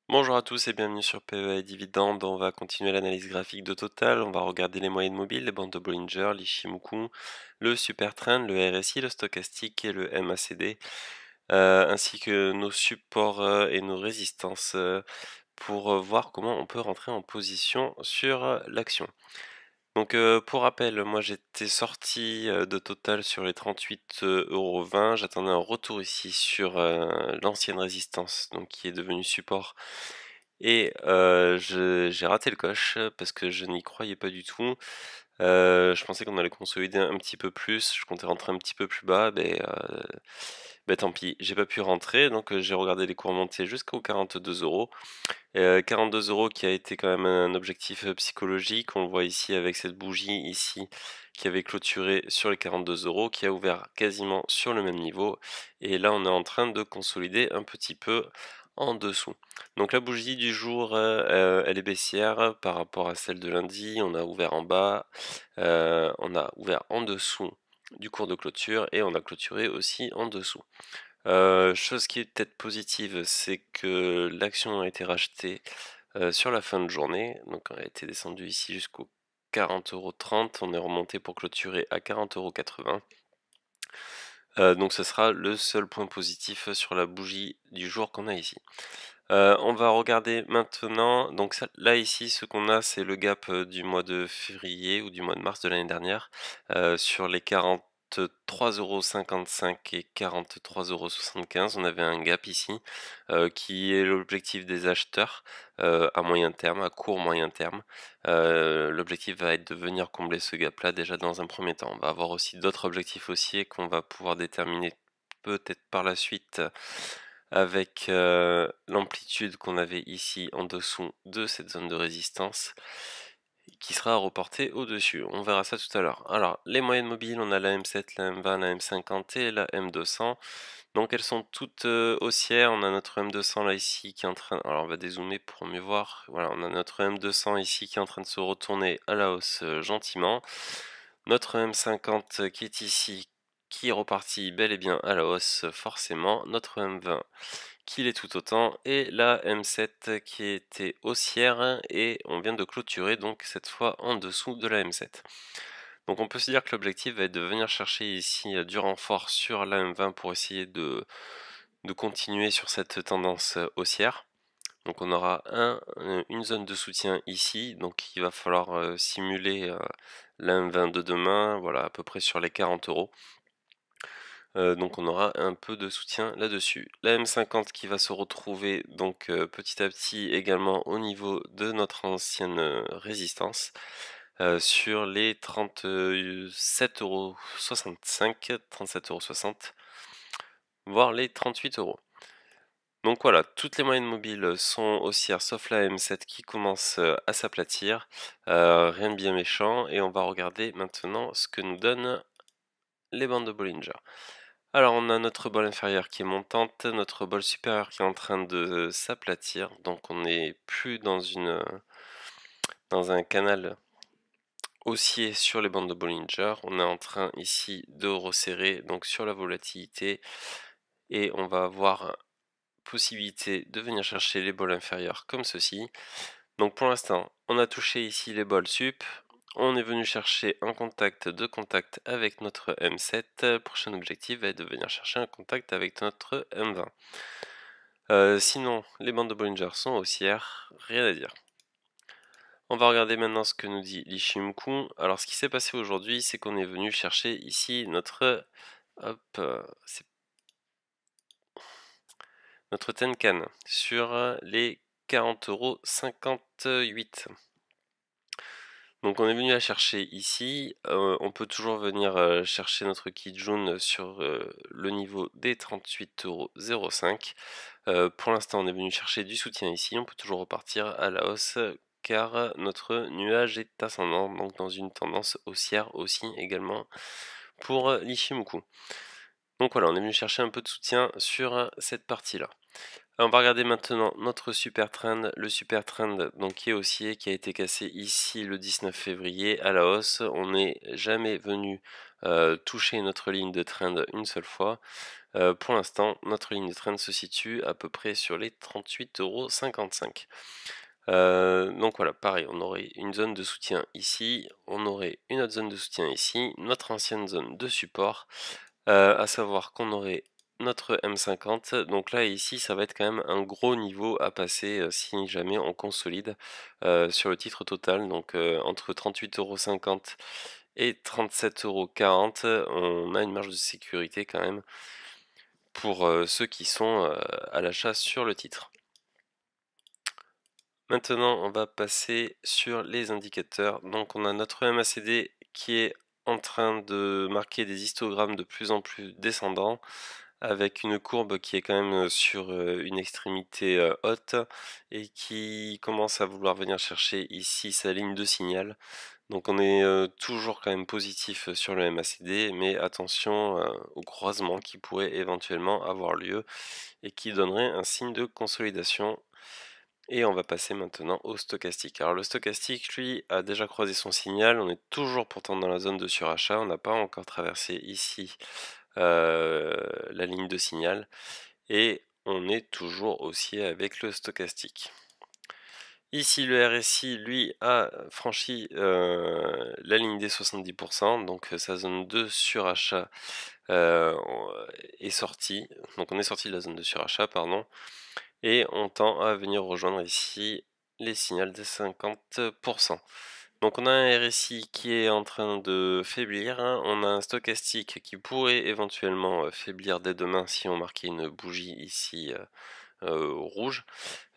Bonjour à tous et bienvenue sur PEA et Dividende. On va continuer l'analyse graphique de Total. On va regarder les moyennes mobiles, les bandes de Bollinger, l'Ichimoku, le Supertrend, le RSI, le stochastique et le MACD, ainsi que nos supports et nos résistances pour voir comment on peut rentrer en position sur l'action. Donc pour rappel, moi j'étais sorti de Total sur les 38,20 €. J'attendais un retour ici sur l'ancienne résistance, donc qui est devenue support. Et j'ai raté le coche parce que je n'y croyais pas du tout. Je pensais qu'on allait consolider un petit peu plus, je comptais rentrer un petit peu plus bas, beh, tant pis, j'ai pas pu rentrer donc j'ai regardé les cours monter jusqu'aux 42 €. 42 € qui a été quand même un objectif, psychologique. On le voit ici avec cette bougie ici qui avait clôturé sur les 42 €, qui a ouvert quasiment sur le même niveau et là on est en train de consolider un petit peu en dessous. Donc la bougie du jour, elle est baissière par rapport à celle de lundi. On a ouvert en bas, on a ouvert en dessous du cours de clôture et on a clôturé aussi en dessous. Chose qui est peut-être positive, c'est que l'action a été rachetée, sur la fin de journée, donc elle a été descendue ici jusqu'aux 40,30 €. On est remonté pour clôturer à 40,80 €. Donc ce sera le seul point positif sur la bougie du jour qu'on a ici. On va regarder maintenant, donc ça là ici ce qu'on a c'est le gap, du mois de février ou du mois de mars de l'année dernière, sur les 43,55 € et 43,75 €. On avait un gap ici, qui est l'objectif des acheteurs, à moyen terme, à court moyen terme. L'objectif va être de venir combler ce gap-là déjà dans un premier temps. On va avoir aussi d'autres objectifs haussiers qu'on va pouvoir déterminer peut-être par la suite avec l'amplitude qu'on avait ici en dessous de cette zone de résistance qui sera reportée au-dessus. On verra ça tout à l'heure. Alors, les moyennes mobiles, on a la M7, la M20, la M50 et la M200. Donc elles sont toutes haussières. On a notre M200 là ici qui est en train... Alors on va dézoomer pour mieux voir. Voilà, on a notre M200 ici qui est en train de se retourner à la hausse gentiment. Notre M50 qui est ici, qui est reparti bel et bien à la hausse forcément. Notre M20 qui l'est tout autant, et la M7 qui était haussière, et on vient de clôturer donc cette fois en dessous de la M7. Donc on peut se dire que l'objectif va être de venir chercher ici du renfort sur la M20 pour essayer de continuer sur cette tendance haussière. Donc on aura une zone de soutien ici, donc il va falloir simuler la M20 de demain, voilà à peu près sur les 40 €. Donc on aura un peu de soutien là-dessus. La M50 qui va se retrouver donc petit à petit également au niveau de notre ancienne résistance sur les 37,65 €, 37,60 €, voire les 38 €. Donc voilà, toutes les moyennes mobiles sont haussières sauf la M7 qui commence à s'aplatir. Rien de bien méchant, et on va regarder maintenant ce que nous donnent les bandes de Bollinger. Alors on a notre bol inférieur qui est montante, notre bol supérieur qui est en train de s'aplatir, donc on n'est plus dans un canal haussier sur les bandes de Bollinger. On est en train ici de resserrer donc sur la volatilité, et on va avoir possibilité de venir chercher les bols inférieurs comme ceci. Donc pour l'instant on a touché ici les bols sup, on est venu chercher un contact de contact avec notre M7. Prochain objectif va être de venir chercher un contact avec notre M20. Sinon, les bandes de Bollinger sont haussières, rien à dire. On va regarder maintenant ce que nous dit l'Ichimoku. Alors ce qui s'est passé aujourd'hui, c'est qu'on est venu chercher ici notre... Hop, notre Tenkan sur les 40,58 €. Donc on est venu la chercher ici, on peut toujours venir chercher notre Kijun sur le niveau des 38,05 €. Pour l'instant on est venu chercher du soutien ici, on peut toujours repartir à la hausse car notre nuage est ascendant, donc dans une tendance haussière aussi également pour l'Ichimoku. Donc voilà, on est venu chercher un peu de soutien sur cette partie-là. Alors, on va regarder maintenant notre super trend, le super trend donc qui est haussier, qui a été cassé ici le 19 février à la hausse. On n'est jamais venu toucher notre ligne de trend une seule fois. Pour l'instant, notre ligne de trend se situe à peu près sur les 38,55 €. Donc voilà, pareil, on aurait une zone de soutien ici, on aurait une autre zone de soutien ici, notre ancienne zone de support, à savoir qu'on aurait notre M50. Donc là ici ça va être quand même un gros niveau à passer si jamais on consolide sur le titre total. Donc entre 38,50 € et 37,40 €, on a une marge de sécurité quand même pour ceux qui sont à l'achat sur le titre. Maintenant on va passer sur les indicateurs. Donc on a notre MACD qui est en train de marquer des histogrammes de plus en plus descendants, avec une courbe qui est quand même sur une extrémité haute et qui commence à vouloir venir chercher ici sa ligne de signal. Donc on est toujours quand même positif sur le MACD, mais attention au croisement qui pourrait éventuellement avoir lieu et qui donnerait un signe de consolidation. Et on va passer maintenant au stochastique. Alors le stochastique, lui, a déjà croisé son signal. On est toujours pourtant dans la zone de surachat. On n'a pas encore traversé ici la ligne de signal. Et on est toujours haussier avec le stochastique. Ici, le RSI, lui, a franchi la ligne des 70%. Donc sa zone de surachat est sortie. Donc on est sorti de la zone de surachat, pardon. Et on tend à venir rejoindre ici les signaux des 50%. Donc on a un RSI qui est en train de faiblir, hein. On a un stochastique qui pourrait éventuellement faiblir dès demain si on marquait une bougie ici rouge,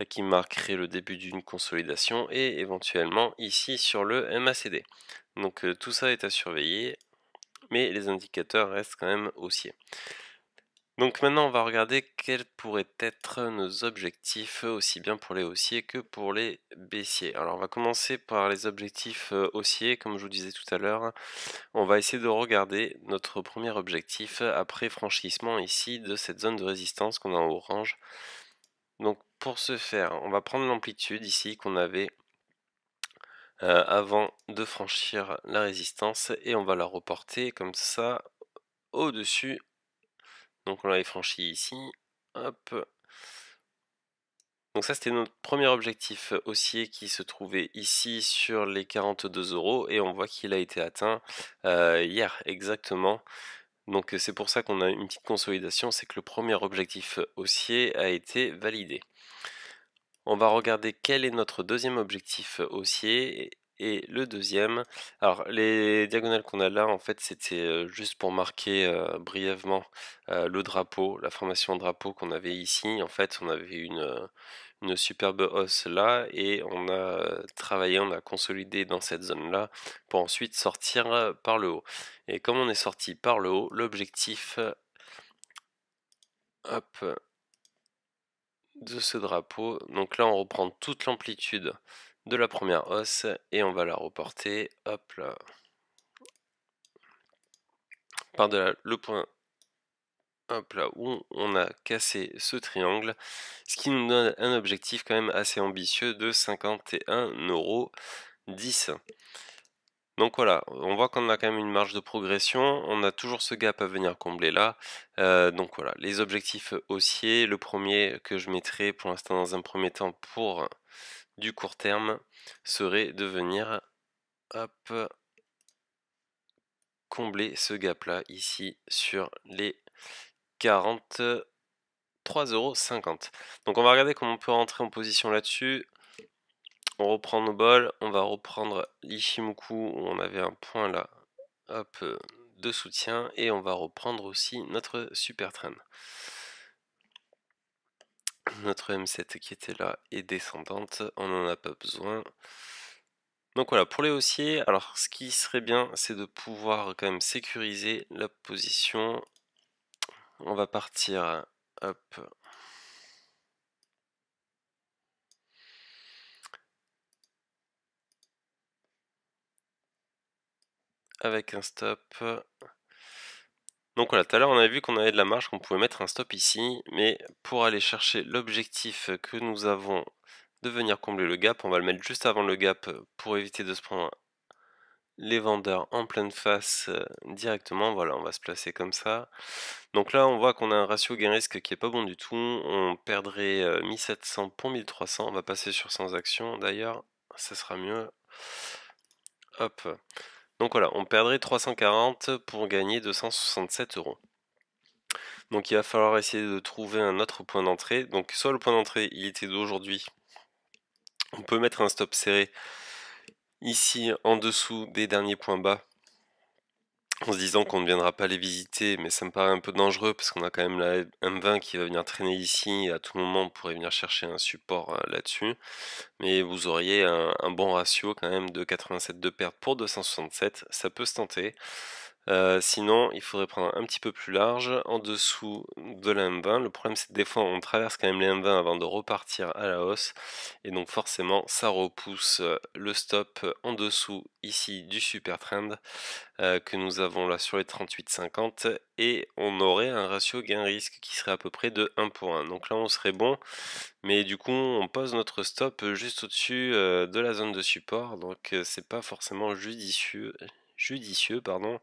qui marquerait le début d'une consolidation, et éventuellement ici sur le MACD. Donc tout ça est à surveiller, mais les indicateurs restent quand même haussiers. Donc maintenant on va regarder quels pourraient être nos objectifs, aussi bien pour les haussiers que pour les baissiers. Alors on va commencer par les objectifs haussiers, comme je vous disais tout à l'heure. On va essayer de regarder notre premier objectif après franchissement ici de cette zone de résistance qu'on a en orange. Donc pour ce faire, on va prendre l'amplitude ici qu'on avait avant de franchir la résistance, et on va la reporter comme ça au-dessus. Donc on l'avait franchi ici, hop. Donc ça c'était notre premier objectif haussier qui se trouvait ici sur les 42 €, et on voit qu'il a été atteint hier exactement. Donc c'est pour ça qu'on a une petite consolidation, c'est que le premier objectif haussier a été validé. On va regarder quel est notre deuxième objectif haussier. Et le deuxième, alors les diagonales qu'on a là, en fait, c'était juste pour marquer brièvement le drapeau, la formation drapeau qu'on avait ici. En fait, on avait une superbe hausse là, et on a travaillé, on a consolidé dans cette zone-là pour ensuite sortir par le haut. Et comme on est sorti par le haut, l'objectif, hop, de ce drapeau, donc là on reprend toute l'amplitude de la première hausse et on va la reporter, hop là, par delà le point, hop là, où on a cassé ce triangle, ce qui nous donne un objectif quand même assez ambitieux de 51,10 €. Donc voilà, on voit qu'on a quand même une marge de progression, on a toujours ce gap à venir combler là. Donc voilà, les objectifs haussiers, le premier que je mettrai pour l'instant dans un premier temps pour du court terme serait de venir, hop, combler ce gap là ici sur les 43,50 €. Donc on va regarder comment on peut rentrer en position là-dessus. On reprend nos bols, on va reprendre l'Ichimoku où on avait un point là, hop, de soutien, et on va reprendre aussi notre super trend. Notre M7 qui était là est descendante, on n'en a pas besoin. Donc voilà, pour les haussiers, alors ce qui serait bien, c'est de pouvoir quand même sécuriser la position. On va partir, hop, avec un stop. Donc voilà, tout à l'heure on avait vu qu'on avait de la marge, qu'on pouvait mettre un stop ici, mais pour aller chercher l'objectif que nous avons de venir combler le gap, on va le mettre juste avant le gap pour éviter de se prendre les vendeurs en pleine face directement. Voilà, on va se placer comme ça. Donc là on voit qu'on a un ratio gain-risque qui est pas bon du tout, on perdrait 1700 pour 1300, on va passer sur sans action d'ailleurs, ça sera mieux. Hop, donc voilà, on perdrait 340 pour gagner 267 euros. Donc il va falloir essayer de trouver un autre point d'entrée. Donc soit le point d'entrée il était d'aujourd'hui, on peut mettre un stop serré ici en dessous des derniers points bas en se disant qu'on ne viendra pas les visiter, mais ça me paraît un peu dangereux parce qu'on a quand même la M20 qui va venir traîner ici et à tout moment on pourrait venir chercher un support là-dessus. Mais vous auriez un bon ratio quand même de 87 de perte pour 267, ça peut se tenter. Sinon, il faudrait prendre un petit peu plus large, en dessous de la M20. Le problème, c'est que des fois, on traverse quand même les M20 avant de repartir à la hausse. Et donc, forcément, ça repousse le stop en dessous, ici, du super trend que nous avons là sur les 38,50. Et on aurait un ratio gain-risque qui serait à peu près de 1 pour 1. Donc là, on serait bon. Mais du coup, on pose notre stop juste au-dessus de la zone de support. Donc, c'est pas forcément judicieux, pardon.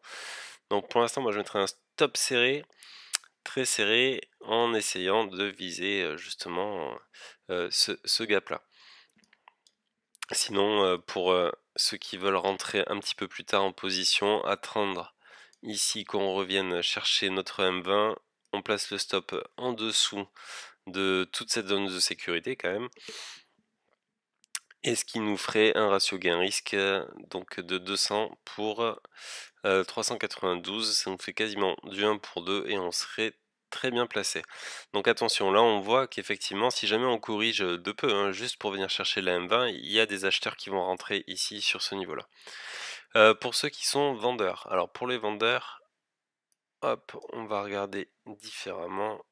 Donc pour l'instant moi je mettrai un stop serré, très serré, en essayant de viser justement ce gap là. Sinon pour ceux qui veulent rentrer un petit peu plus tard en position, attendre ici qu'on revienne chercher notre M20, on place le stop en dessous de toute cette zone de sécurité quand même. Et ce qui nous ferait un ratio gain-risque donc de 200 pour 392, ça nous fait quasiment du 1 pour 2 et on serait très bien placé. Donc attention, là on voit qu'effectivement si jamais on corrige de peu, hein, juste pour venir chercher la M20, il y a des acheteurs qui vont rentrer ici sur ce niveau-là. Pour ceux qui sont vendeurs, alors pour les vendeurs, hop, on va regarder différemment.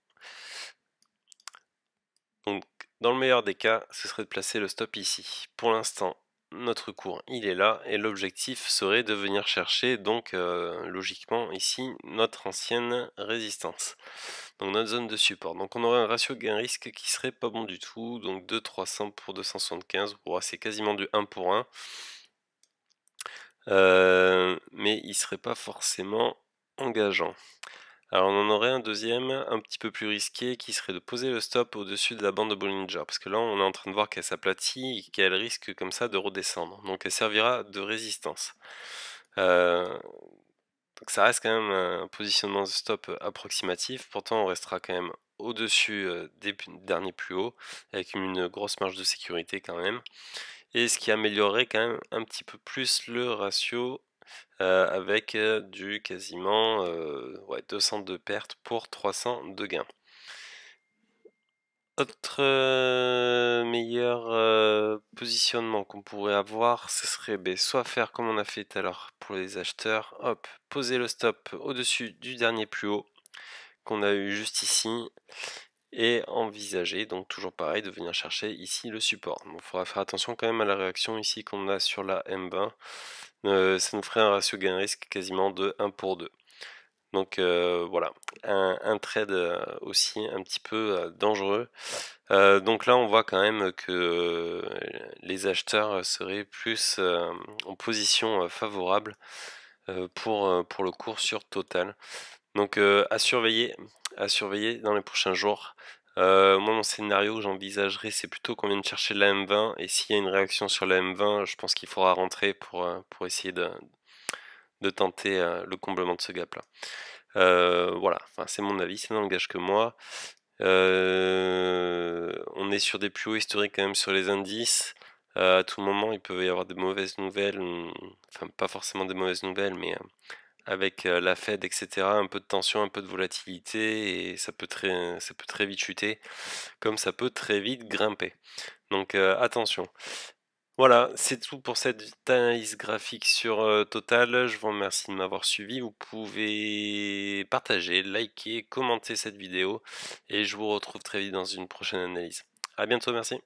Donc dans le meilleur des cas, ce serait de placer le stop ici. Pour l'instant, notre cours il est là et l'objectif serait de venir chercher donc logiquement ici notre ancienne résistance, donc notre zone de support. Donc on aurait un ratio gain-risque qui serait pas bon du tout, donc 2,300 pour 275, c'est quasiment du 1 pour 1, mais il serait pas forcément engageant. Alors on en aurait un deuxième, un petit peu plus risqué, qui serait de poser le stop au-dessus de la bande de Bollinger, parce que là on est en train de voir qu'elle s'aplatit et qu'elle risque comme ça de redescendre, donc elle servira de résistance. Donc ça reste quand même un positionnement de stop approximatif, pourtant on restera quand même au-dessus des derniers plus hauts, avec une grosse marge de sécurité quand même, et ce qui améliorerait quand même un petit peu plus le ratio avec du quasiment 200 de pertes pour 300 de gains. Autre meilleur positionnement qu'on pourrait avoir, ce serait soit faire comme on a fait tout à l'heure pour les acheteurs, hop, poser le stop au-dessus du dernier plus haut qu'on a eu juste ici et envisager, donc toujours pareil, de venir chercher ici le support. Donc il faudra faire attention quand même à la réaction ici qu'on a sur la M20. Ça nous ferait un ratio gain-risque quasiment de 1 pour 2. Donc voilà, un trade aussi un petit peu dangereux. Donc là on voit quand même que les acheteurs seraient plus en position favorable pour le cours sur Total. Donc à surveiller dans les prochains jours. Moi mon scénario que j'envisagerais c'est plutôt qu'on vienne chercher la M20 et s'il y a une réaction sur la M20 je pense qu'il faudra rentrer pour essayer de tenter le comblement de ce gap là. Voilà, enfin, c'est mon avis, ça n'engage que moi. On est sur des plus hauts historiques quand même sur les indices. À tout moment, il peut y avoir des mauvaises nouvelles, enfin pas forcément des mauvaises nouvelles, mais avec la Fed, etc., un peu de tension, un peu de volatilité, et ça peut très vite chuter, comme ça peut très vite grimper. Donc attention. Voilà, c'est tout pour cette analyse graphique sur Total. Je vous remercie de m'avoir suivi. Vous pouvez partager, liker, commenter cette vidéo et je vous retrouve très vite dans une prochaine analyse. À bientôt, merci.